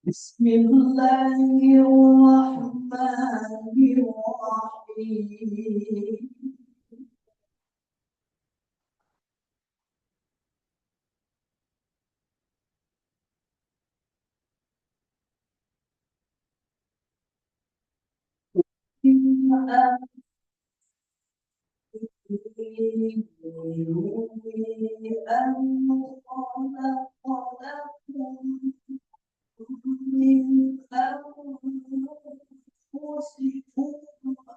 بسم الله الرحمن الرحيم أن خلق لكم من أنفسكم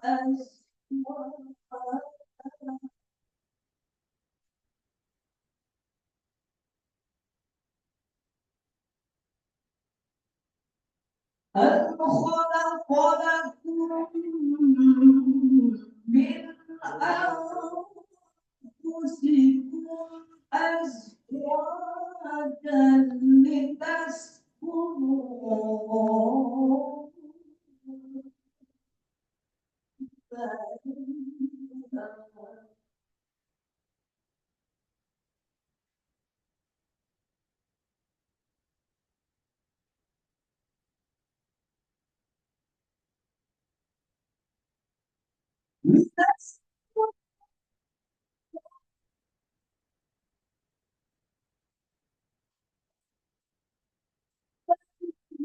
أزواجا أن خلق لكم من أنفسكم أزواجا لتسكنوا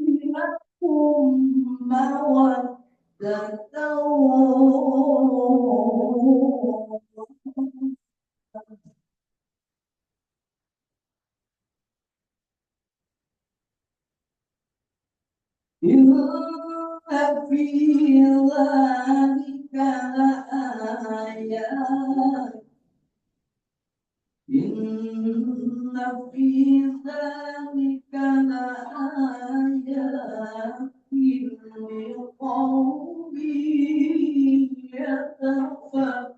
لكم مودة إن في ذلك لآيات إن في ذلك لآيات لقوم يتفكرون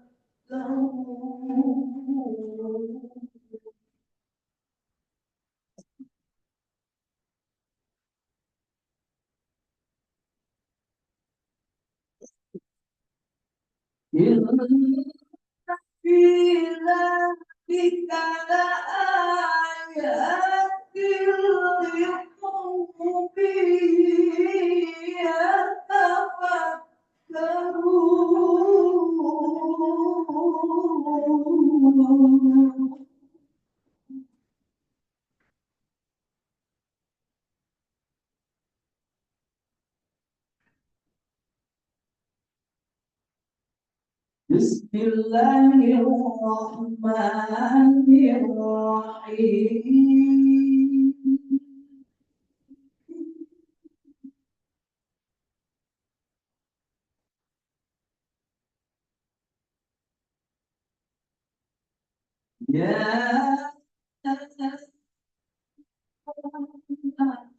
إن في ذلك لآيات لقوم يتفكرون Bismillahirrahmanirrahim. Ya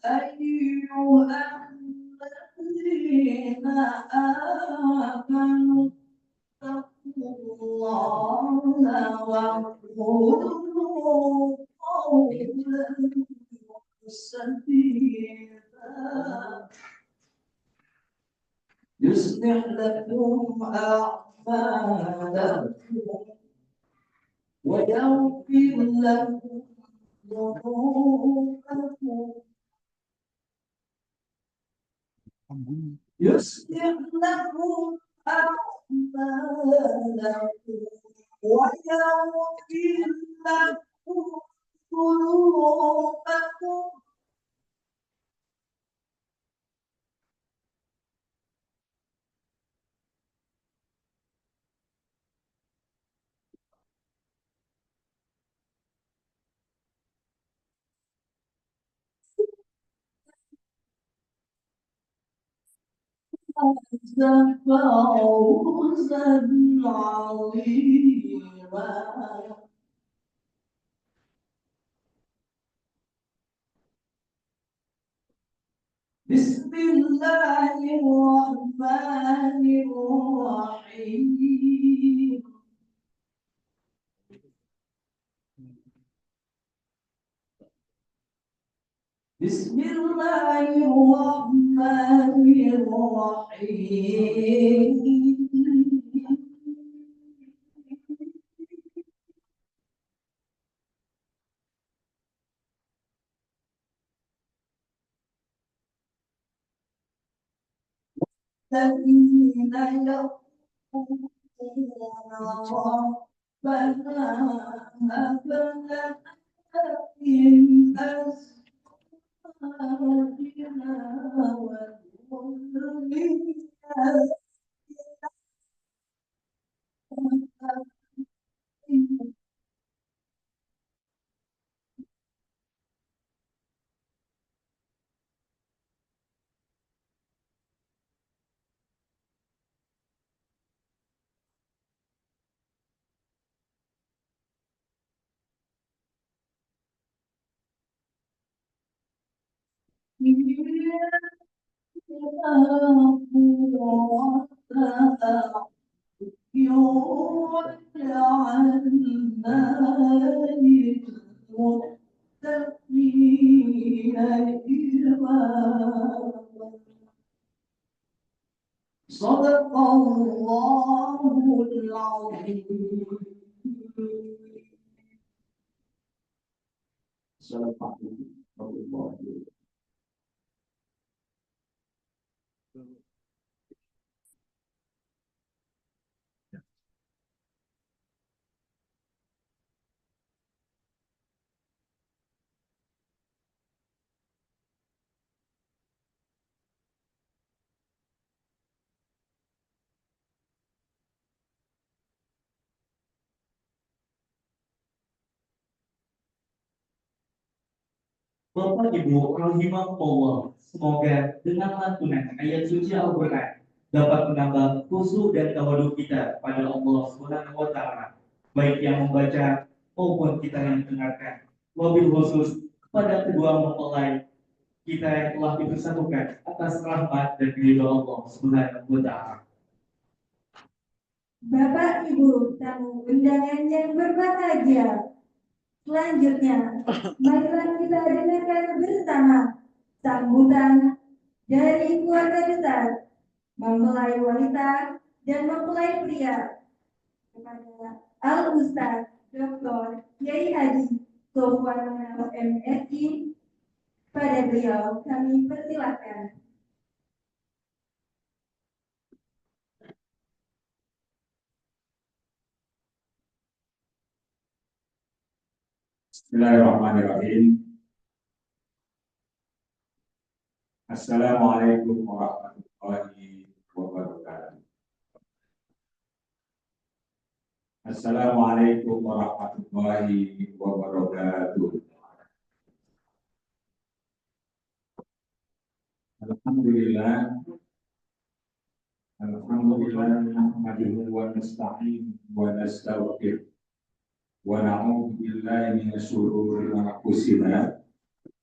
ayyuhalladzina amanu taqullaha wa qulu qawlan sadida yuslih lakum a'malakum ويغفر لكم ذنوبكم يصلح لكم أعمالكم ويغفر لكم ذنوبكم فوزا عظيما بسم الله الرحمن الرحيم بسم الله الرحمن الرحيم الذين يقولون ربنا هب لنا من أزواجنا وذرياتنا صدق الله العظيم. Bapak Ibu rahimahullah, semoga dengan lantunan ayat suci Al-Quran dapat menambah khusyuk dan tawaduk kita pada Allah Subhanahu wa Ta'ala, baik yang membaca maupun kita yang mendengarkan. Wabil khusus kepada kedua mempelai kita yang telah dipersatukan atas rahmat dan ridho Allah Subhanahu wa Ta'ala. Bapak Ibu tamu undangan yang berbahagia, selanjutnya marilah kita dengarkan bersama sambutan dari keluarga besar mempelai wanita dan mempelai pria kepada Al Ustaz Dr. Kiai Haji Sofwan Manaf MSI. Pada beliau kami persilakan. Bismillahirrahmanirrahim. Assalamualaikum warahmatullahi wabarakatuh. Assalamualaikum warahmatullahi wabarakatuh. Alhamdulillah, alhamdulillah nahmaduhu wa nasta'in wa nastaghfir wa na'udzu billahi min syururi anfusina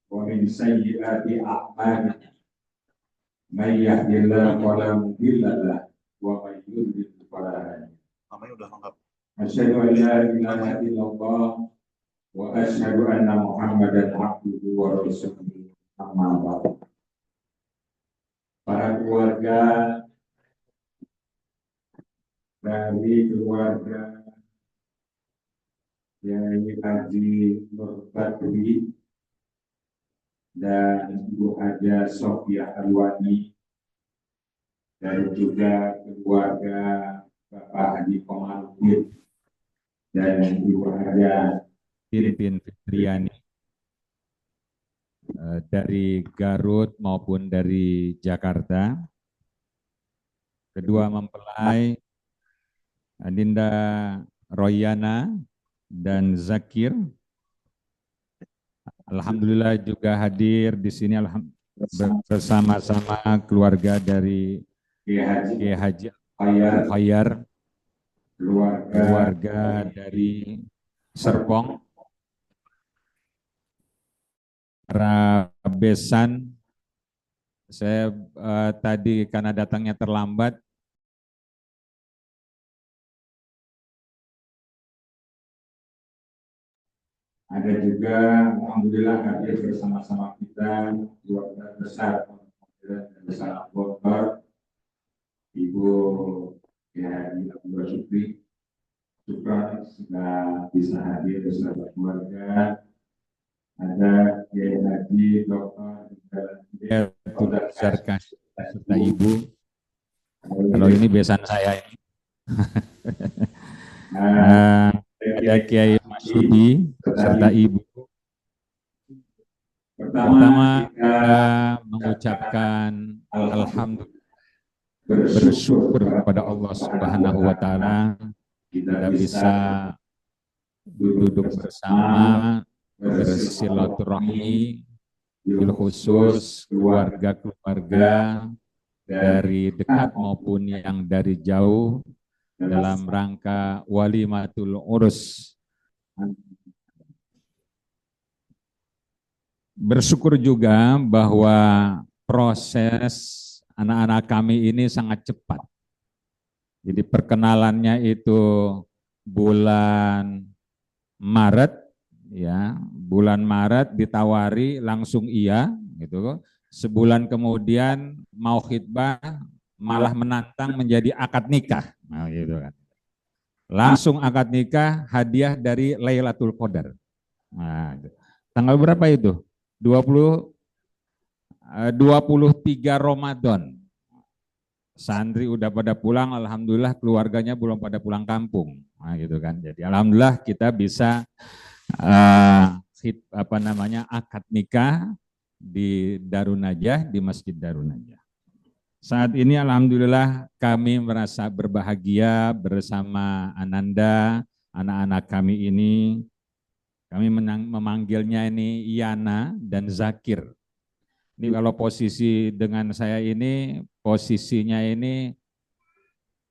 wa min sayyiati a'malina. May yahdihillahu fala mudilla lahu wa may yudlil fala hadiya lahu. Asyhadu an la ilaha illallah wa asyhadu anna Muhammadan abduhu wa rasuluhu. Amma ba'du. Para keluarga dari keluarga Yai Haji Nur Badri dan Ibu Haja Sofia Alwani dan juga keluarga Bapak Haji Komarudin dan Ibu Haja Titin Fitriani dari Garut maupun dari Jakarta. Kedua mempelai Adinda Royana dan Zakir. Alhamdulillah juga hadir di sini bersama-sama keluarga dari Kiai Haji Khayyar, keluarga dari Serpong, para besan. Saya tadi karena datangnya terlambat, ada juga alhamdulillah hadir bersama-sama kita keluarga besar dan besar Bogor, Ibu Kiai Abdul Syukri Syukran sudah bisa hadir bersama keluarga. Ada Kiai Haji Dr. Zarkas serta Ibu. Kalau ini besan saya ini. Ada Kiai Masyudi serta Ibu. Pertama kita mengucapkan alhamdulillah, bersyukur kepada Allah Subhanahu wa taala kita bisa duduk bersama bersilaturahmi, bil khusus keluarga-keluarga dari dekat maupun yang dari jauh dalam rangka walimatul urus. Bersyukur juga bahwa proses anak-anak kami ini sangat cepat. Jadi perkenalannya itu bulan Maret, ya, bulan Maret ditawari langsung iya, gitu. Sebulan kemudian mau khitbah malah menantang menjadi akad nikah, nah, gitu kan. Langsung akad nikah, hadiah dari Lailatul Qadar. Nah, tanggal berapa itu? 23 Ramadan. Santri udah pada pulang, alhamdulillah keluarganya belum pada pulang kampung. Nah, gitu kan. Jadi alhamdulillah kita bisa akad nikah di Darun Najah, di Masjid Darun Najah. Saat ini alhamdulillah kami merasa berbahagia bersama Ananda, anak-anak kami ini. Kami memanggilnya ini Yana dan Zakir. Ini kalau posisi dengan saya ini, posisinya ini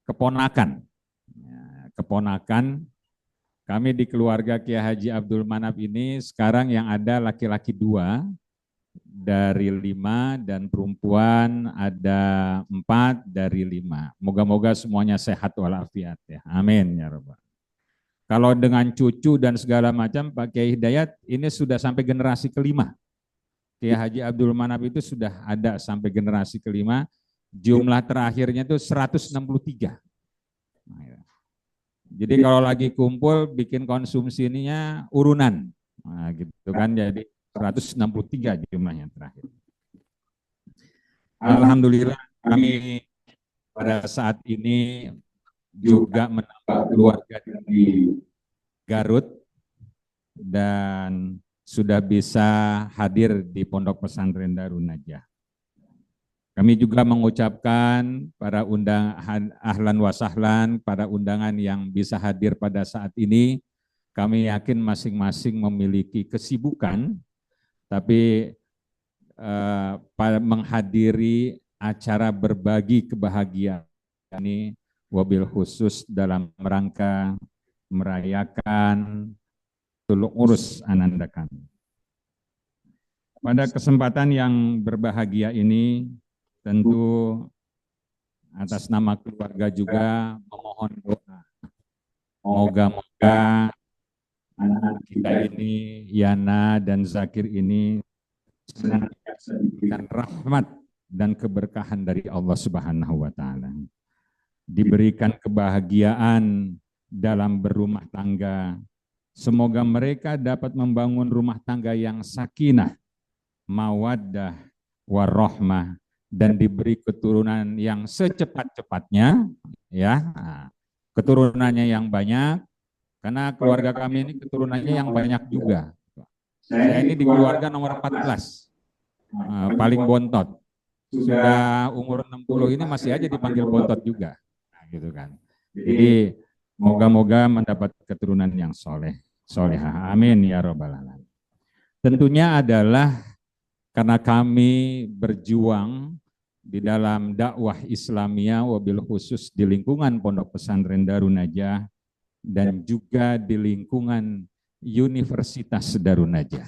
keponakan. Keponakan. Kami di keluarga Kiai Haji Abdul Manap ini sekarang yang ada laki-laki 2 dari 5 dan perempuan ada 4 dari 5. Moga-moga semuanya sehat walafiat ya. Amin ya Rabbal. Kalau dengan cucu dan segala macam Pak Kiai Hidayat ini sudah sampai generasi kelima. Kiai Haji Abdul Manap itu sudah ada sampai generasi kelima. Jumlah terakhirnya itu 163. Nah, ya. Jadi kalau lagi kumpul bikin konsumsinya urunan. Nah, gitu kan, jadi 163 jumlahnya terakhir. Alhamdulillah kami pada saat ini juga menambah keluarga di Garut dan sudah bisa hadir di Pondok Pesantren Darun Najah. Kami juga mengucapkan para ahlan wa sahlan, para undangan yang bisa hadir pada saat ini. Kami yakin masing-masing memiliki kesibukan, tapi menghadiri acara berbagi kebahagiaan ini wabil khusus dalam rangka merayakan tuluk urus Ananda kami. Pada kesempatan yang berbahagia ini, tentu atas nama keluarga juga memohon doa. Moga-moga anak kita ini, Yana dan Zakir ini, senantiasa diberikan rahmat dan keberkahan dari Allah Subhanahu wa Ta'ala. Diberikan kebahagiaan dalam berumah tangga. Semoga mereka dapat membangun rumah tangga yang sakinah, mawaddah, warahmah, dan diberi keturunan yang secepat-cepatnya, ya, keturunannya yang banyak, karena keluarga kami ini keturunannya yang banyak juga. Saya ini di keluarga nomor 14, paling bontot. Sudah umur 60 ini masih aja dipanggil bontot juga, gitu kan. Jadi moga-moga mendapat keturunan yang solehah. Amin ya robbal alamin. Tentunya adalah karena kami berjuang di dalam dakwah Islamiyah wabil khusus di lingkungan Pondok Pesantren Darun Najah dan juga di lingkungan Universitas Darun Najah.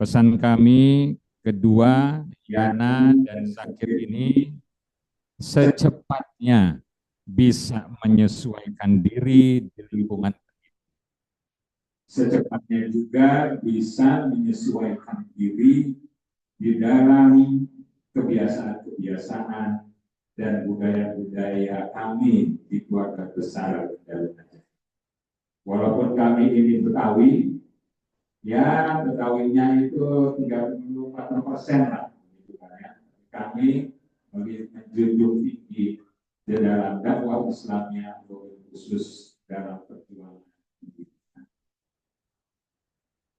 Pesan kami kedua, Yana dan Zakir ini secepatnya bisa menyesuaikan diri di lingkungan. Secepatnya juga bisa menyesuaikan diri di dalam kebiasaan-kebiasaan dan budaya-budaya kami di keluarga besar Darun Najah. Walaupun kami ini Betawi, ya Betawinya itu 34% lah, gitu kan ya. Kami menjunjung tinggi di dalam dakwah Islamnya, khusus dalam perjuangan.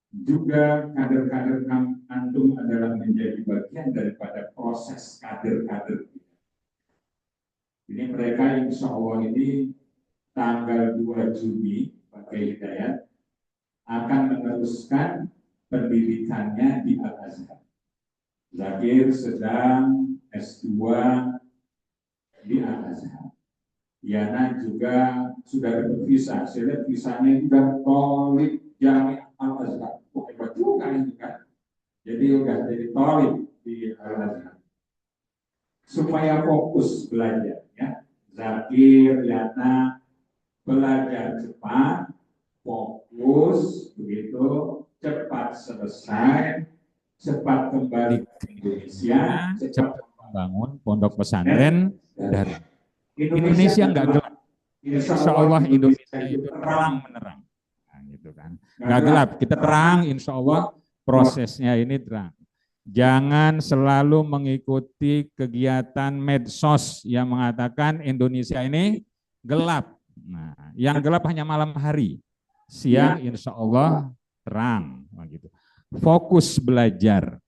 Juga kader-kader antum adalah menjadi bagian daripada proses kader-kader. Ini mereka insya Allah ini tanggal 2 Juni pakai Hidayat akan meneruskan pendidikannya di Al-Azhar. Zakir sedang S2 di Al-Azhar. Yana juga sudah dapat visa. Saya lihat visanya sudah tolib Jami' Al-Azhar. Hebat juga ini kan. Jadi udah jadi tolib di Al-Azhar. Supaya fokus belajar ya. Zakir, Yana belajar cepat, fokus, begitu, cepat selesai, cepat kembali ke Indonesia, cepat membangun pondok pesantren dan Indonesia nggak gelap. Insya Allah Indonesia itu terang menerang, nah, gitu kan. Nggak gelap, kita terang. Insya Allah prosesnya ini terang. Jangan selalu mengikuti kegiatan medsos yang mengatakan Indonesia ini gelap. Nah, yang gelap hanya malam hari, siang insya Allah terang, begitu. Fokus belajar.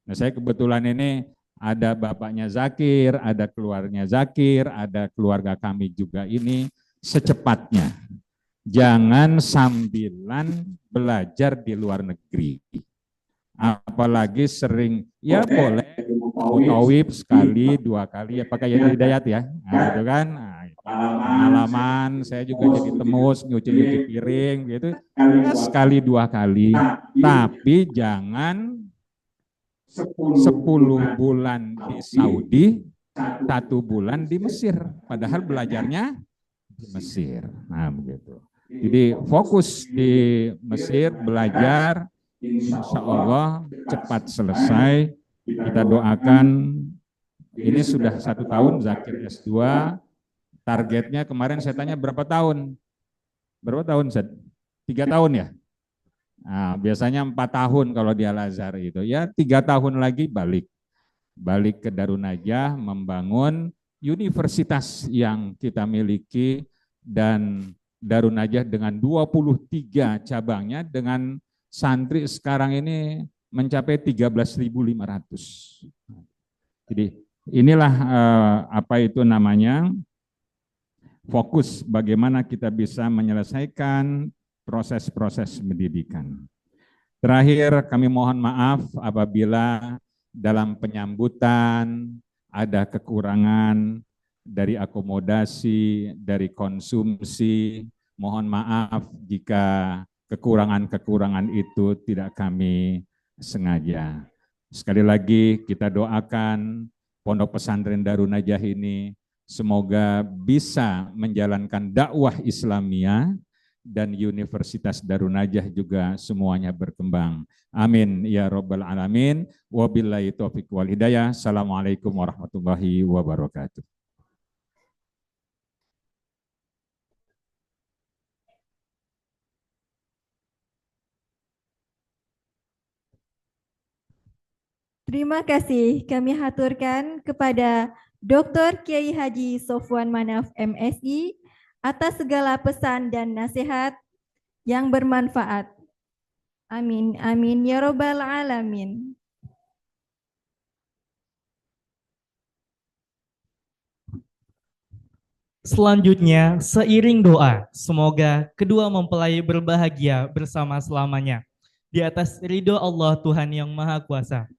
Nah, saya kebetulan ini ada bapaknya Zakir, ada keluarganya Zakir, ada keluarga kami juga ini. Secepatnya, jangan sambilan belajar di luar negeri. Apalagi sering, ya boleh mutawib sekali, 2 kali, ya pakai Hidayat ya, nah, gitu kan. Nah, pengalaman saya juga jadi temus, nyuci piring gitu, ya, sekali 2 kali, tapi jangan 10 bulan di Saudi, 1 bulan di Mesir, padahal belajarnya di Mesir. Nah, begitu. Jadi fokus di Mesir belajar, insya Allah cepat selesai. Kita doakan. Ini sudah 1 tahun Zakir S2. Targetnya kemarin saya tanya berapa tahun? Berapa tahun, Zed? 3 tahun ya? Nah, biasanya 4 tahun kalau di Al-Azhar itu. Ya 3 tahun lagi balik ke Darun Najah, membangun universitas yang kita miliki, dan Darun Najah dengan 23 cabangnya, dengan santri sekarang ini mencapai 13.500. Jadi inilah apa itu namanya fokus bagaimana kita bisa menyelesaikan proses-proses pendidikan. Terakhir, kami mohon maaf apabila dalam penyambutan ada kekurangan dari akomodasi, dari konsumsi. Mohon maaf jika kekurangan-kekurangan itu tidak kami sengaja. Sekali lagi kita doakan Pondok Pesantren Darun Najah ini semoga bisa menjalankan dakwah Islamiyah dan Universitas Darun Najah juga semuanya berkembang. Amin ya rabbal alamin. Wabillahi taufiq wal hidayah. Assalamualaikum warahmatullahi wabarakatuh. Terima kasih kami haturkan kepada Dr. Kiai Haji Sofwan Manaf MSI atas segala pesan dan nasihat yang bermanfaat. Amin, amin, ya robbal alamin. Selanjutnya, seiring doa, semoga kedua mempelai berbahagia bersama selamanya di atas ridho Allah Tuhan Yang Maha Kuasa.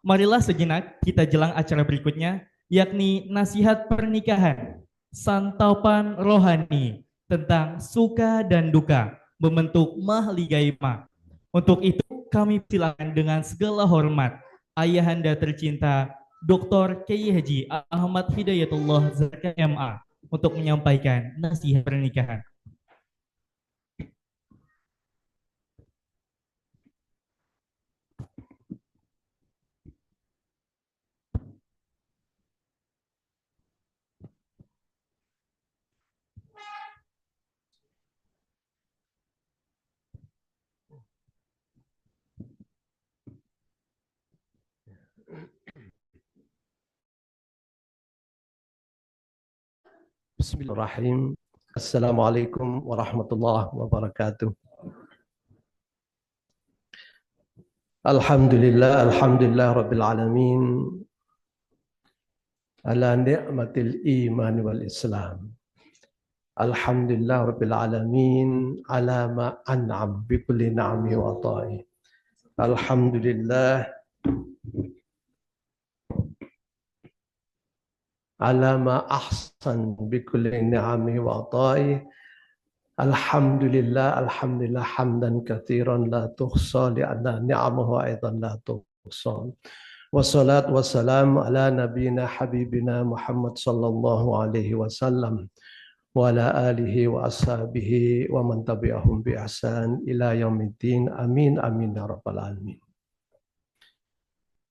Marilah sejenak kita jelang acara berikutnya, yakni nasihat pernikahan, santapan rohani tentang suka dan duka membentuk mahligaima. Untuk itu kami silakan dengan segala hormat Ayahanda tercinta Dr. Kiai Haji Ahmad Hidayatullah Zaka MA untuk menyampaikan nasihat pernikahan. Bismillahirrahmanirrahim. Assalamualaikum warahmatullahi wabarakatuh. Alhamdulillah rabbil alamin ala ni'matil iman wal islam. Alhamdulillah rabbil alamin ala ma an'am bi kulli na'mi wa ta'i. Alhamdulillah ala ma ahsan bi kulli ni'ami wa ata'i. Alhamdulillah hamdan katsiran la tuhsa li anna ni'amahu aidan la tuhsa. Wassalatu wassalamu ala nabiyyina habibina Muhammad sallallahu alaihi wasallam wa ala alihi wa ashabihi wa man tabi'ahum bi ihsan ila yaumiddin. Amin amin ya rabbal alamin.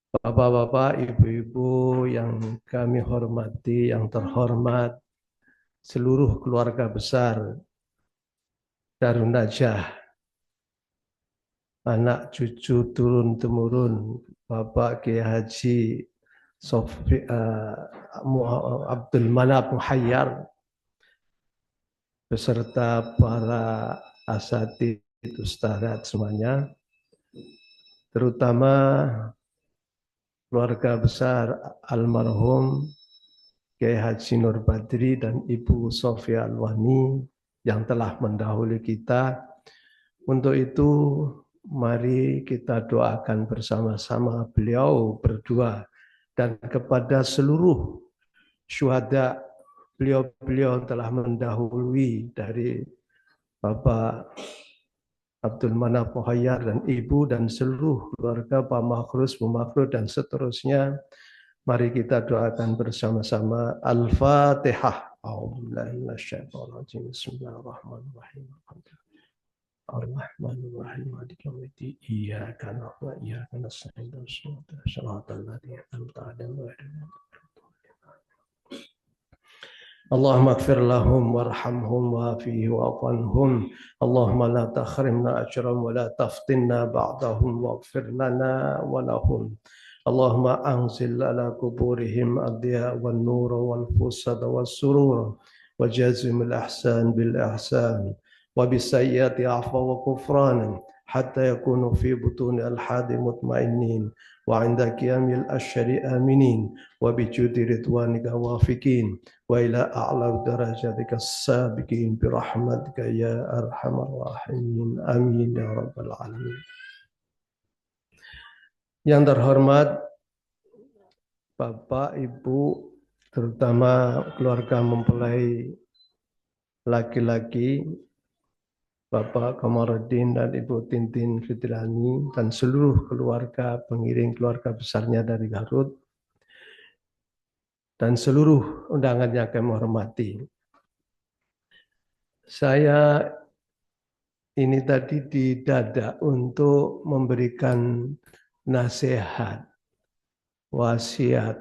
Bapak-bapak, ibu-ibu yang kami hormati, yang terhormat, seluruh keluarga besar Darun Najah, anak cucu turun-temurun Bapak Kiai Haji Abdul Manap Muhayyar, beserta para asatidz ustadzat semuanya, terutama keluarga besar almarhum Kiai Haji Nur Badri dan Ibu Sofia Alwani yang telah mendahului kita. Untuk itu, mari kita doakan bersama-sama beliau berdua dan kepada seluruh syuhada, beliau-beliau telah mendahului dari Bapak Abdul Manap Muhayyar dan Ibu dan seluruh keluarga Pak Makhrus, Bu Makhrus dan seterusnya. Mari kita doakan bersama-sama. Al-Fatihah. Bismillahirrahmanirrahim. Ar-Rahmanir-Rahim. Maliki yaumiddin. Iyyaka na'budu wa iyyaka nasta'in. Shiratal ladzina an'amta 'alaihim. Allahumma ighfir lahum warhamhum wa'afihim wa'fu anhum. Allahumma la tahrimna ajrahum wa la taftinna ba'dahum waghfir lana wa lahum. Allahumma anzil ala kuburihim ad-diya wan nur wal fusad was surur wa jazim al ihsan bil ihsan wa bis sayyiati afwa wa kufran hatta yakunu fi butun al hadi mutmainin وعند قيام الأشهر آمنين وبجود رضوانك وافقين وإلى أعلى درجاتك السابقين برحمتك يا أرحم الراحمين آمين يا رب العالمين. Yang terhormat Bapak, Ibu, terutama keluarga mempelai laki-laki, Bapak Kamarudin dan Ibu Tintin Fitrani, dan seluruh keluarga pengiring keluarga besarnya dari Garut, dan seluruh undangan yang kami hormati. Saya ini tadi didadak untuk memberikan nasihat, wasiat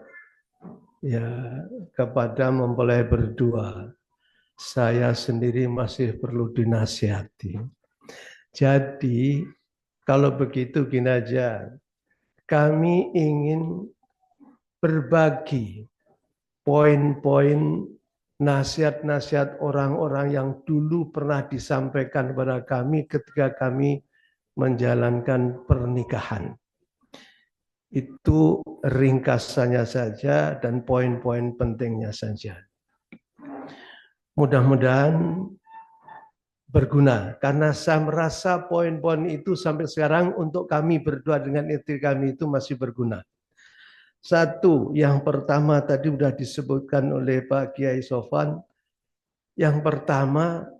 ya kepada mempelai berdua. Saya sendiri masih perlu dinasihati. Jadi kalau begitu gini aja, kami ingin berbagi poin-poin nasihat-nasihat orang-orang yang dulu pernah disampaikan kepada kami ketika kami menjalankan pernikahan. Itu ringkasannya saja dan poin-poin pentingnya saja. Mudah-mudahan berguna, karena saya merasa poin-poin itu sampai sekarang untuk kami berdua dengan istri kami itu masih berguna. Satu, yang pertama tadi sudah disebutkan oleh Pak Kiai Sofwan. Yang pertama,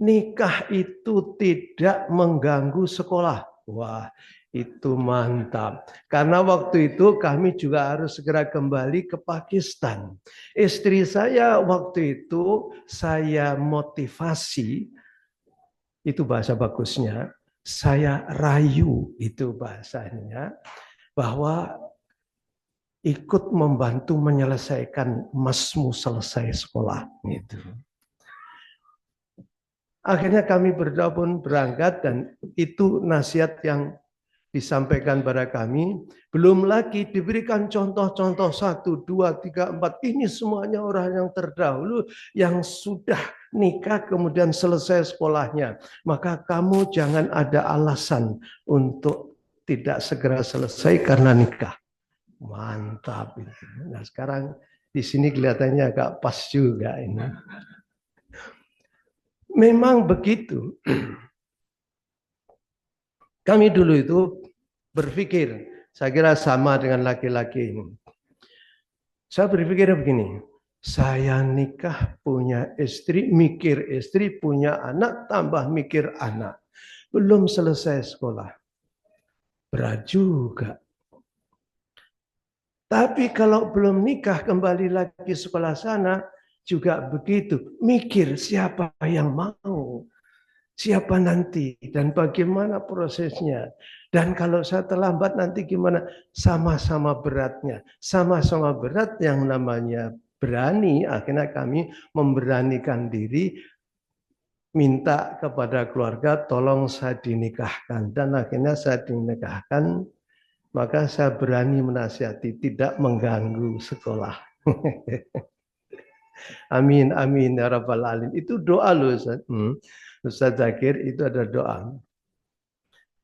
nikah itu tidak mengganggu sekolah. Wah, itu mantap. Karena waktu itu kami juga harus segera kembali ke Pakistan. Istri saya waktu itu saya motivasi, itu bahasa bagusnya, saya rayu itu bahasanya, bahwa ikut membantu menyelesaikan masmu selesai sekolah. Gitu. Akhirnya kami berdua pun berangkat dan itu nasihat yang disampaikan pada kami. Belum lagi diberikan contoh-contoh 1, 2, 3, 4. Ini semuanya orang yang terdahulu yang sudah nikah kemudian selesai sekolahnya. Maka kamu jangan ada alasan untuk tidak segera selesai karena nikah. Mantap. Nah sekarang di sini kelihatannya agak pas juga ini. Memang begitu. Kami dulu itu berpikir, saya kira sama dengan laki-laki ini. Saya berpikir begini, saya nikah punya istri, mikir istri, punya anak, tambah mikir anak. Belum selesai sekolah. Berat juga. Tapi kalau belum nikah, kembali lagi sekolah sana, juga begitu. Mikir siapa yang mau. Siapa nanti dan bagaimana prosesnya. Dan kalau saya terlambat nanti gimana? Sama-sama beratnya. Sama-sama berat yang namanya berani. Akhirnya kami memberanikan diri. Minta kepada keluarga tolong saya dinikahkan. Dan akhirnya saya dinikahkan. Maka saya berani menasihati tidak mengganggu sekolah. Amin, amin ya rabbal alamin. Itu doa loh Ustaz. Ustaz Zakir itu ada doa.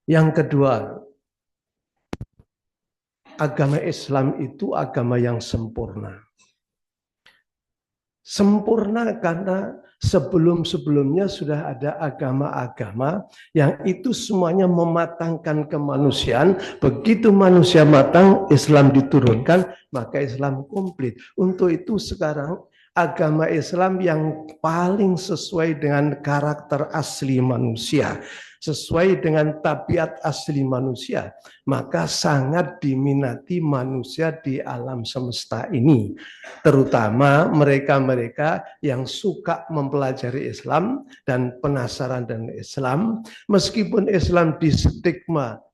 Yang kedua, agama Islam itu agama yang sempurna. Sempurna karena sebelum-sebelumnya sudah ada agama-agama yang itu semuanya mematangkan kemanusiaan. Begitu manusia matang, Islam diturunkan, maka Islam komplit. Untuk itu sekarang agama Islam yang paling sesuai dengan karakter asli manusia, sesuai dengan tabiat asli manusia, maka sangat diminati manusia di alam semesta ini, terutama mereka-mereka yang suka mempelajari Islam dan penasaran dengan Islam, meskipun Islam distigma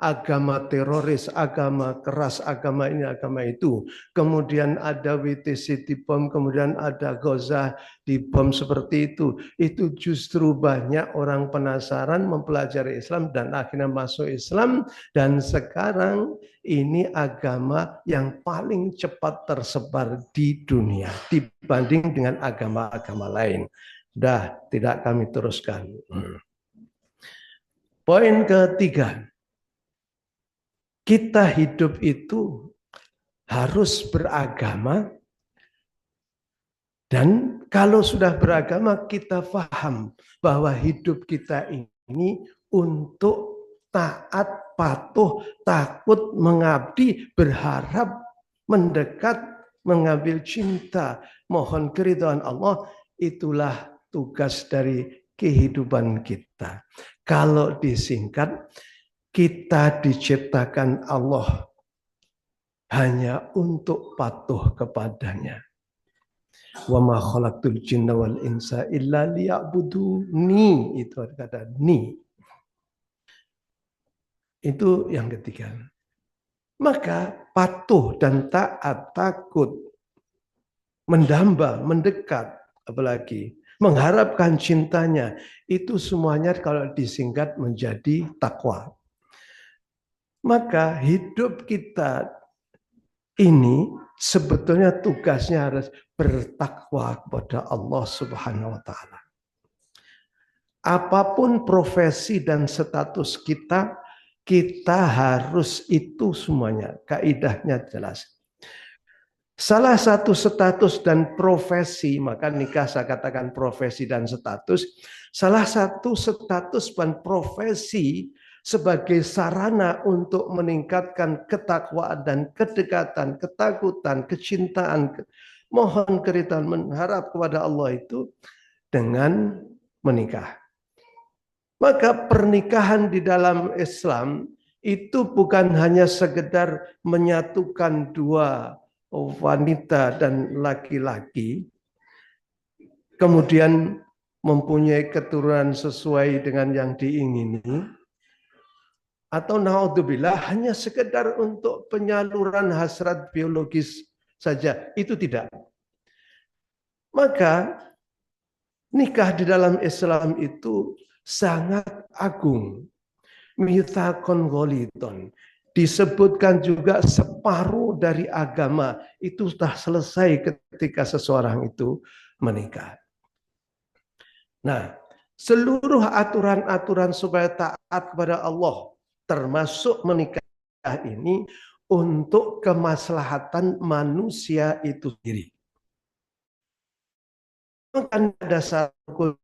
agama teroris, agama keras, agama ini, agama itu. Kemudian ada WTC di bom, kemudian ada Gaza di bom seperti itu. Itu justru banyak orang penasaran mempelajari Islam dan akhirnya masuk Islam. Dan sekarang ini agama yang paling cepat tersebar di dunia dibanding dengan agama-agama lain. Dah, tidak kami teruskan. Poin ketiga. kita hidup itu harus beragama, dan kalau sudah beragama kita paham bahwa hidup kita ini untuk taat, patuh, takut, mengabdi, berharap, mendekat, mengambil cinta, mohon keridhaan Allah. Itulah tugas dari kehidupan kita. Kalau disingkat, kita diciptakan Allah hanya untuk patuh kepadanya. Wa ma khalaqtul jinna wal insa illa liya'buduni. Itu kata ni. Itu yang ketiga. Maka patuh dan taat, takut, mendamba, mendekat, apalagi mengharapkan cintanya, itu semuanya kalau disingkat menjadi takwa. Maka hidup kita ini sebetulnya tugasnya harus bertakwa kepada Allah Subhanahu wa taala. Apapun profesi dan status kita, kita harus itu semuanya. Kaidahnya jelas. Salah satu status dan profesi, maka nikah saya katakan profesi dan status. Salah satu status dan profesi sebagai sarana untuk meningkatkan ketakwaan dan kedekatan, ketakutan, kecintaan, mohon keridhaan, mengharap kepada Allah itu dengan menikah. Maka pernikahan di dalam Islam itu bukan hanya sekedar menyatukan dua wanita dan laki-laki, kemudian mempunyai keturunan sesuai dengan yang diingini, atau naudzubillah hanya sekedar untuk penyaluran hasrat biologis saja, itu tidak. Maka nikah di dalam Islam itu sangat agung. Mitsaqon ghalidon. Disebutkan juga separuh dari agama itu sudah selesai ketika seseorang itu menikah. Nah, seluruh aturan-aturan supaya taat kepada Allah, termasuk menikah ini, untuk kemaslahatan manusia itu sendiri. Bukan ada satu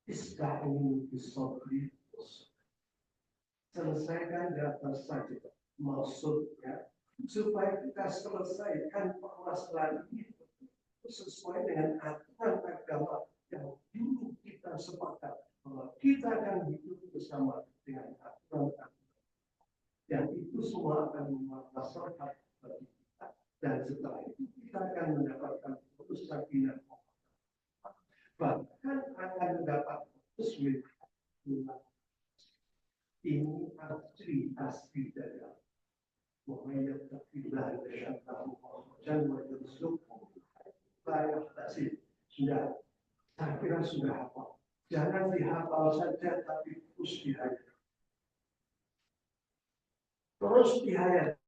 Ista'inu bisabri. Selesaikan data saja maksudnya supaya kita selesaikan permasalahan itu sesuai dengan aturan agama yang dulu kita sepakat bahwa kita akan hidup bersama dengan aturan yang itu semua akan memasukkan bagi kita dan setelah itu kita akan mendapatkan putus sakinah bahkan akan mendapat putus wilayah. Ini asli dari Allah. Muhammad Tafilah dan sudah, saya kira sudah hafal. Jangan dihafal saja, tapi terus dihayat. Terus dihayat.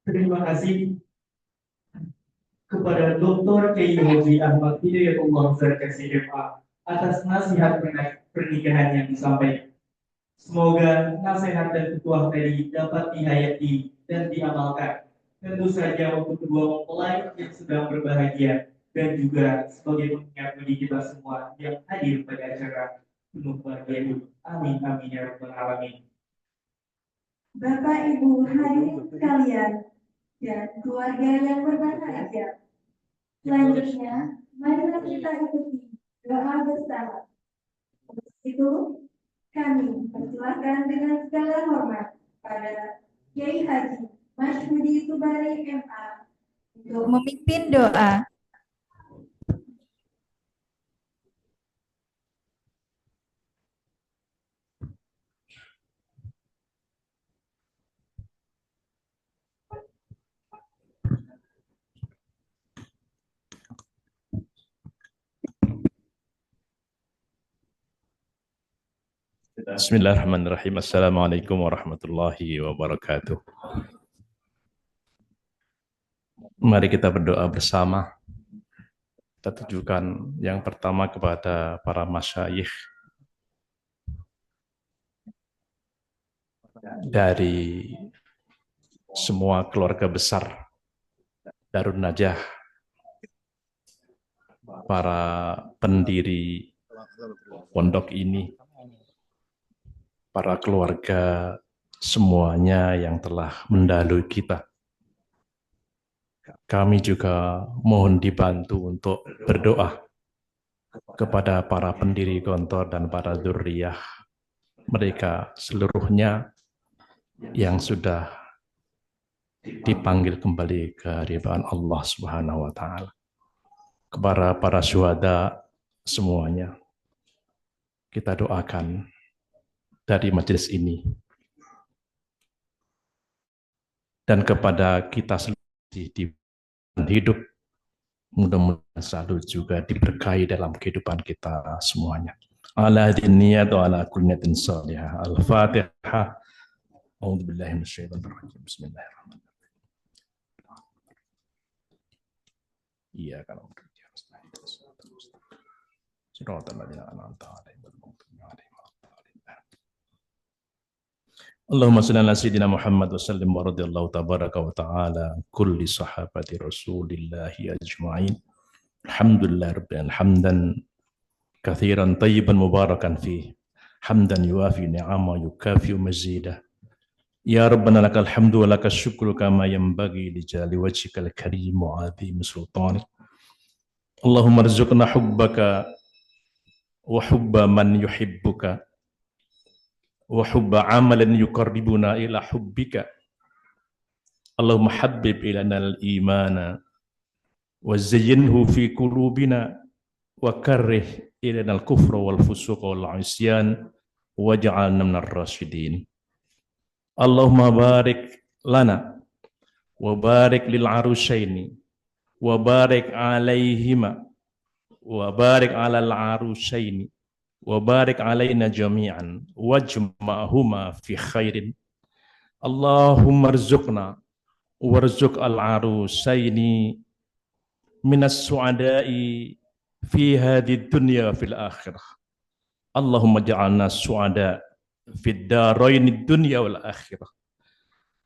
Terima kasih kepada Dr. Kiai Haji Ahmad Hidayatullah Zarkasi MA atas nasihat pernikahan yang disampaikan. Semoga nasihat dan petuah tadi dapat dihayati dan diamalkan. Tentu saja untuk kedua mempelai yang sedang berbahagia dan juga sebagai pengingat bagi kita semua yang hadir pada acara penuh bahagia ini. Amin amin ya rabbal alamin. Bapak Ibu hadirin sekalian, dan keluarga yang berbahagia. Selanjutnya, marilah kita ikuti doa bersama. Untuk itu, kami persilahkan dengan segala hormat pada Kiai Haji Masyhudi Tubari MA untuk memimpin doa. Bismillahirrahmanirrahim. Assalamualaikum warahmatullahi wabarakatuh. Mari kita berdoa bersama. Kita tujukan yang pertama kepada para masyayikh dari semua keluarga besar Darun Najah, para pendiri pondok ini, para keluarga semuanya yang telah mendahului kita. Kami juga mohon dibantu untuk berdoa kepada para pendiri Gontor dan para dzurriyyah mereka seluruhnya yang sudah dipanggil kembali ke ridhaan Allah Subhanahu wa taala. Kepada para syuhada semuanya kita doakan dari majelis ini, dan kepada kita sendiri di hidup, mudah-mudahan selalu juga diberkahi dalam kehidupan kita semuanya. Ala hadiniyat wa ala kulliyatin salihah. Al-Fatihah. A'udzubillahi minasyaitonir rajim. Bismillahirrahmanirrahim. Iya kalau Allahumma salli ala sayyidina Muhammad wa sallim wa radiyallahu tabaraka wa ta'ala kulli sahabati rasulillahi ajma'in. Alhamdulillah rabbil hamdan kathiran tayyiban mubarakan fih, hamdan yuafi ni'ama yukafi mazidah. Ya Rabbana lakal hamdu wa lakal syukru kama yanbaghi li jali wajhikal karim wa 'azim sultanik. Allahumma rzuqna hubbaka wa hubba man yuhibbuka wa hubba amalan yuqarribuna ila hubbika. Allahumma habbib ilana al-imana wa zayyinhu fi qulubina wa karrih ilana al-kufra wal fusuqa wal 'isyan waj'alna minar rasyidin. Allahumma barik lana wa barik lil arusyaini wa barik alaihima wa barik alal arusyaini wa barik alaina jami'an wajma'huma fi khairin. Allahumma rzuqna warzuq al-arusaini minas su'ada'i fi hadhihi dunya fil akhirah. Allahumma ja'alna su'ada fid daraini dunya wal akhirah.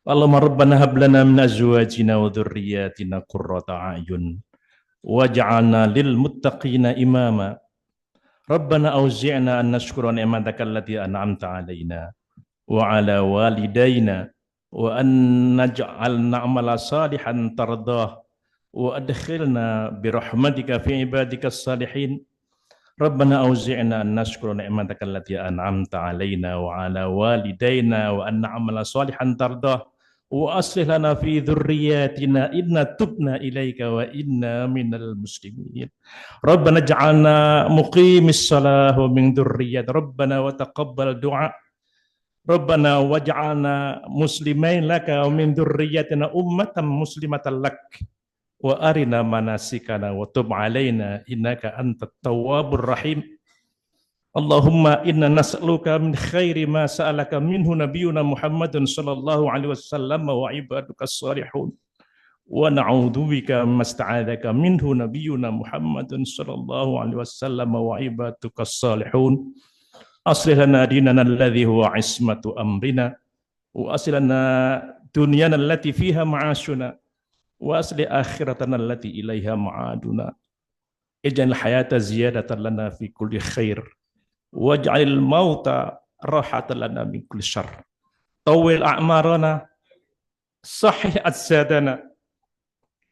Allahumma rabbana hab lana min azwajina wa dhurriyyatina qurrata a'yun waj'alna lil muttaqina imama. Rabbana auzi'na an nashkura ni'mataka allati an'amta 'alaina wa 'ala walidayna wa an naj'alna 'amala salihan tardah wa adkhilna bi rahmatika fi ibadikas salihin. Rabbana auzi'na an nashkura ni'mataka allati an'amta 'alaina wa 'ala walidayna wa an na'mala salihan tardah wa aslih lana fi dhurriyyatina inna tubna ilaika wa inna minal muslimin. Rabbana ja'alna muqimis salah wa min dhurriyyat. Rabbana wa taqabbal du'a. Rabbana waj'alna muslimain laka wa min dhurriyyatina ummatan muslimatan lak. Wa arina manasikana wa tub alaina innaka antat tawwabur rahim. Allahumma inna nas'aluka min khairi ma sa'alaka minhu nabiyyuna Muhammadun sallallahu alaihi wasallam wa ibadukas salihun. Wa na'udzubika masta'adzaka minhu nabiyyuna Muhammadun sallallahu alaihi wasallam wa ibadukas salihun. Aslih lana dinana alladhi huwa ismatu amrina wa aslih lana dunyana allati fiha ma'ashuna wa aslih akhiratana allati ilaiha ma'aduna. Ij'al hayata ziyadatan lana fi kulli khair waj'alil mauta rahatan lana min kulli syarr. Tawil a'marana sahih ajsadana,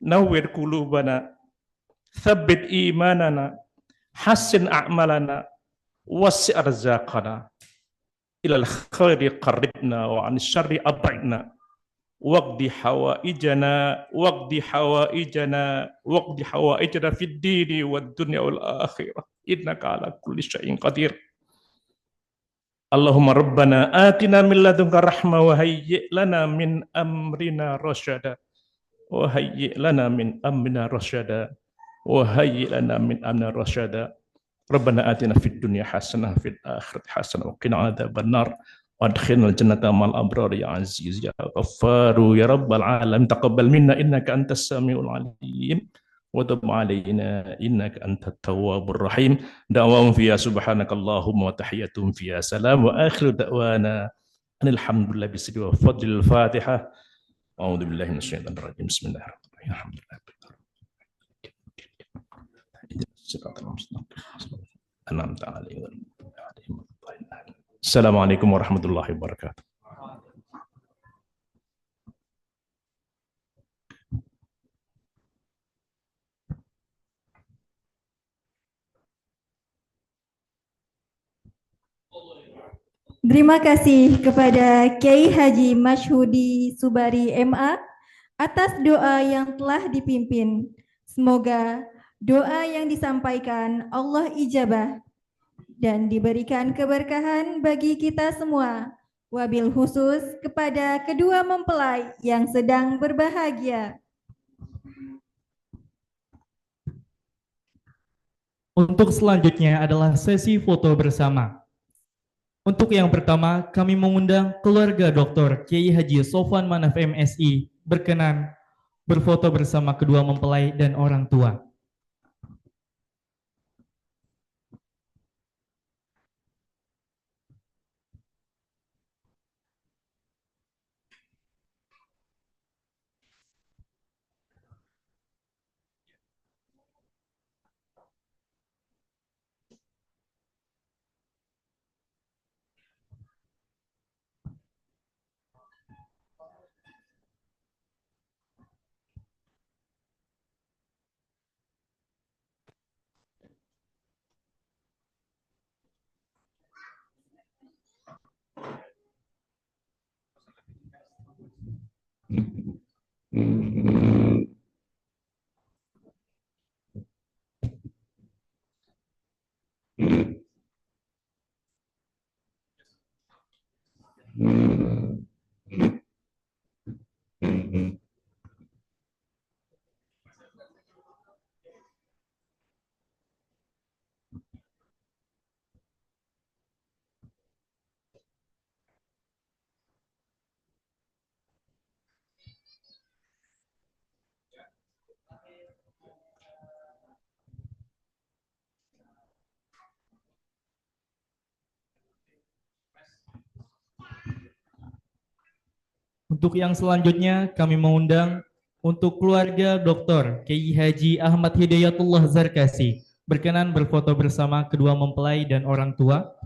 nawwir qulubana, thabbit imanana, hassin a'malana, wasi' arzaqana, ilal khairi qarribna wa 'anil syarri ab'idna, waqdi hawaijana, waqdi hawaijana, waqdi hawaijana fid dini wad dunya wal akhirah, innaka ala kulli syai'in qadir. Allahumma rabbana atina min ladunka rahmah wa hayyi' lana min amrina rasyada, wa hayyi' lana min amrina rasyada, wa hayyi' lana min amrina rasyada. Rabbana atina fid dunya hasanah fil akhirati hasanah wa qina adzabannar wa adkhilnal jannata ma'al abrar ya aziz ya ghaffaru ya rabbal alamin. Taqabbal minna innaka antas samiul alim wa tub alaina innaka antat tawwabur rahim. Da'wahum fiya subhanakallahumma wa tahiyyatuhum fiya salam wa akhiru da'wana alhamdulillah bisri wa fadlil fatihah. A'udzu billahi minasyaitonir rajim. Bismillahirrahmanirrahim. Alhamdulillah. Assalamualaikum warahmatullahi wabarakatuh. Terima kasih kepada Kiai Haji Masyhudi Subari MA atas doa yang telah dipimpin. Semoga doa yang disampaikan Allah ijabah dan diberikan keberkahan bagi kita semua. Wabil khusus kepada kedua mempelai yang sedang berbahagia. Untuk selanjutnya adalah sesi foto bersama. Untuk yang pertama, kami mengundang keluarga Dr. Kiai Haji Sofwan Manaf MSI berkenan berfoto bersama kedua mempelai dan orang tua. Untuk yang selanjutnya kami mengundang untuk keluarga Dr. Kiai Haji Ahmad Hidayatullah Zarkasi berkenan berfoto bersama kedua mempelai dan orang tua.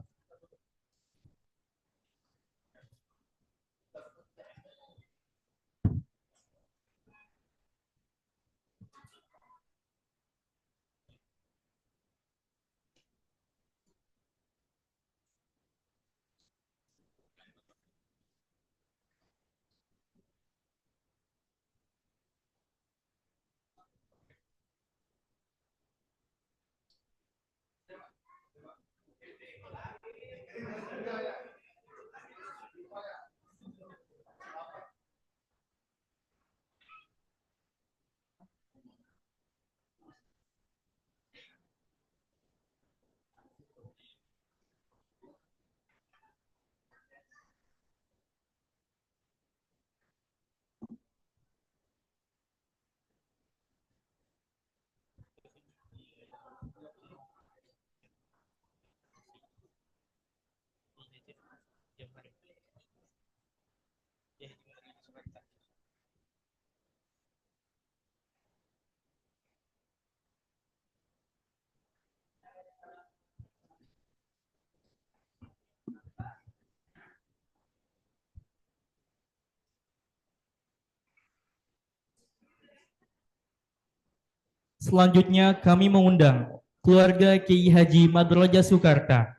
Selanjutnya kami mengundang keluarga Kiai Haji Madroja Soekarta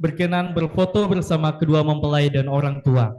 berkenan berfoto bersama kedua mempelai dan orang tua.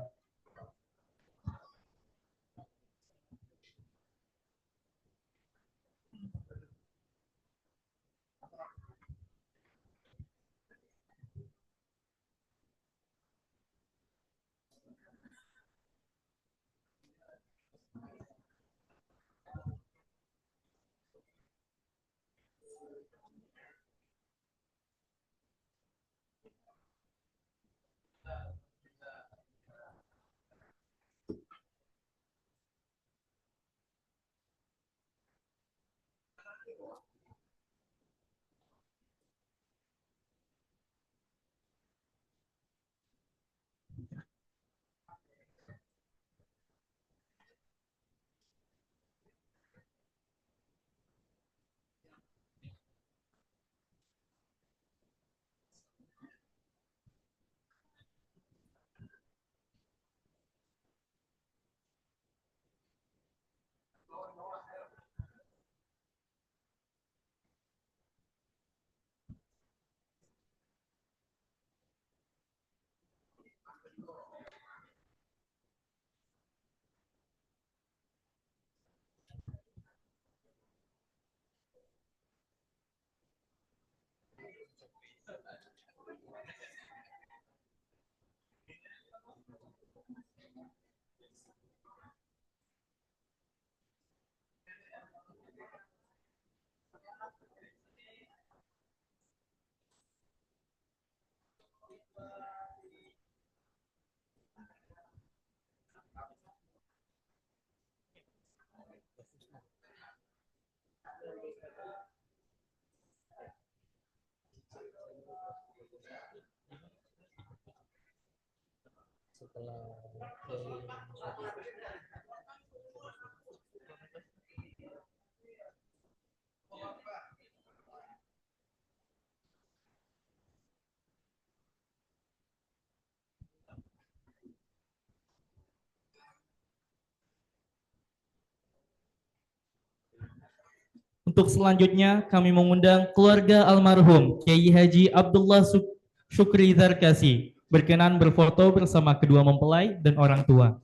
Untuk selanjutnya kami mengundang keluarga almarhum Kiai Haji Abdullah Syukri Zarkasi berkenan berfoto bersama kedua mempelai dan orang tua.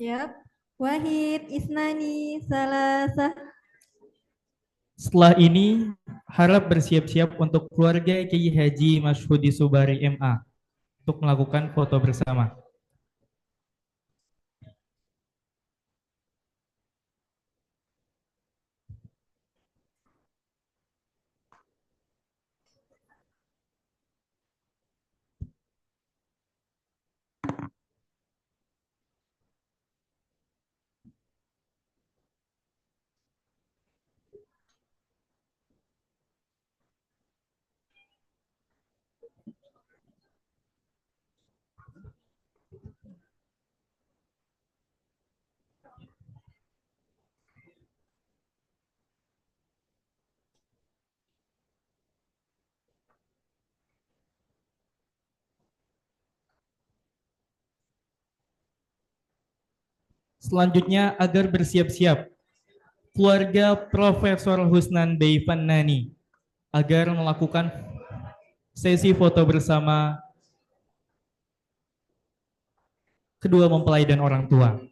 Siap. Wahid, Isnani, Salasah. Setelah ini harap bersiap-siap untuk keluarga Kiai Haji Masyhudi Subari MA untuk melakukan foto bersama. Selanjutnya agar bersiap-siap keluarga Profesor Husnan Bey Fannani agar melakukan sesi foto bersama kedua mempelai dan orang tua.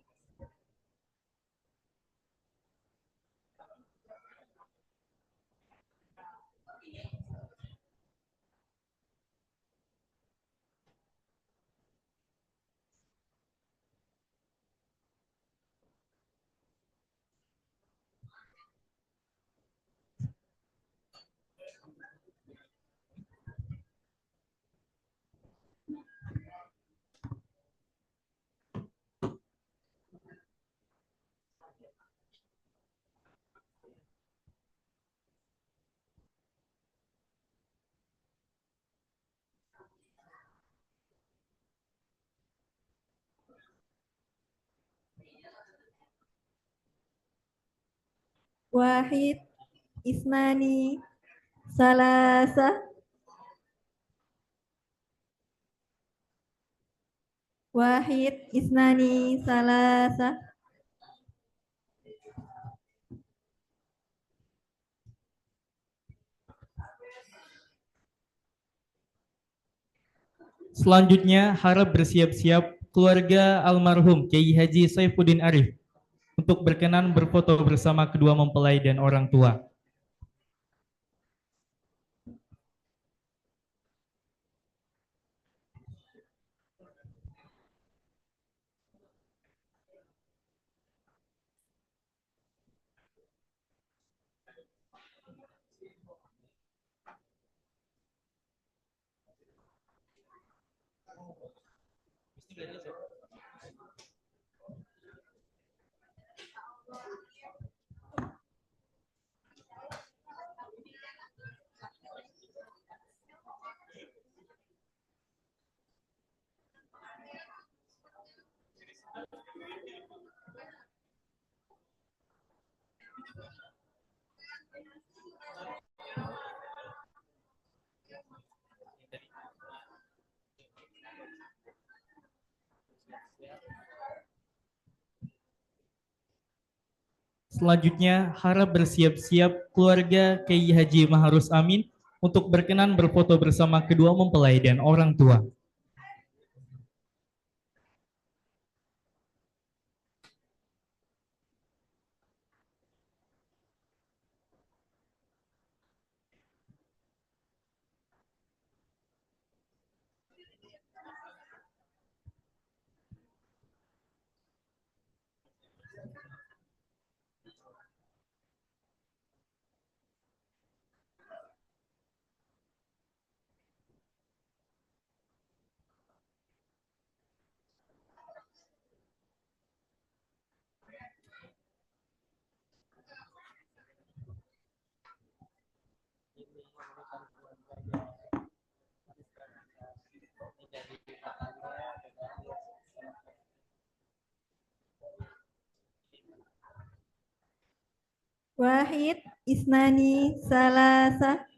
Wahid, Isnani, Salasa. Wahid, Isnani, Salasa. Selanjutnya harap bersiap-siap keluarga almarhum Kiai Haji Saifuddin Arif untuk berkenan berfoto bersama kedua mempelai dan orang tua. Selanjutnya harap bersiap-siap keluarga Kiai Haji Maharus Amin untuk berkenan berfoto bersama kedua mempelai dan orang tua. Wahid, Isnani, Salasa.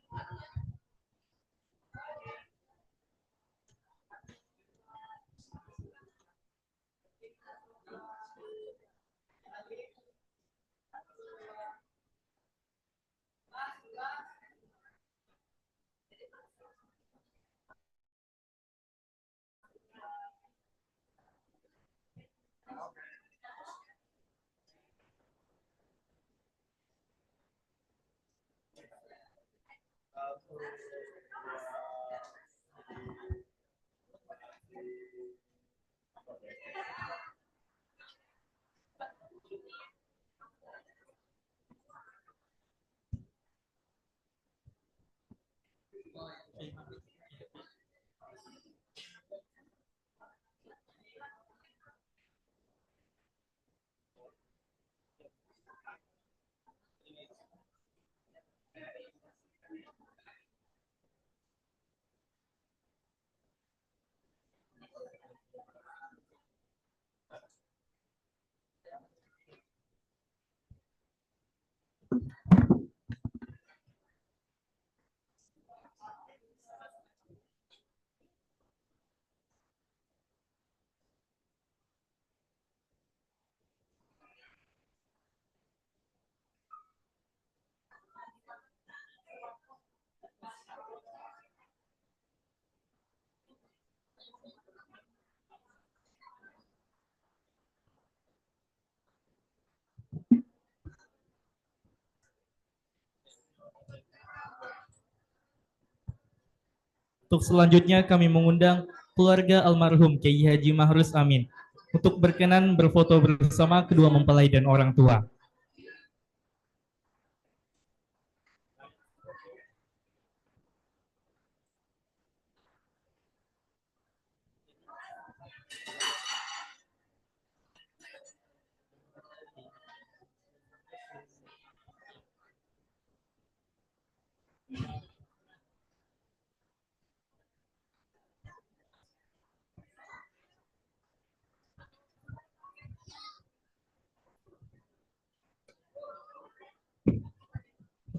Untuk selanjutnya kami mengundang keluarga almarhum Kiai Haji Mahrus Amin untuk berkenan berfoto bersama kedua mempelai dan orang tua.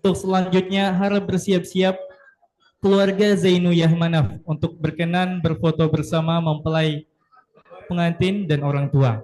Untuk selanjutnya harap bersiap-siap keluarga Zainu Yahmanaf untuk berkenan berfoto bersama mempelai pengantin dan orang tua.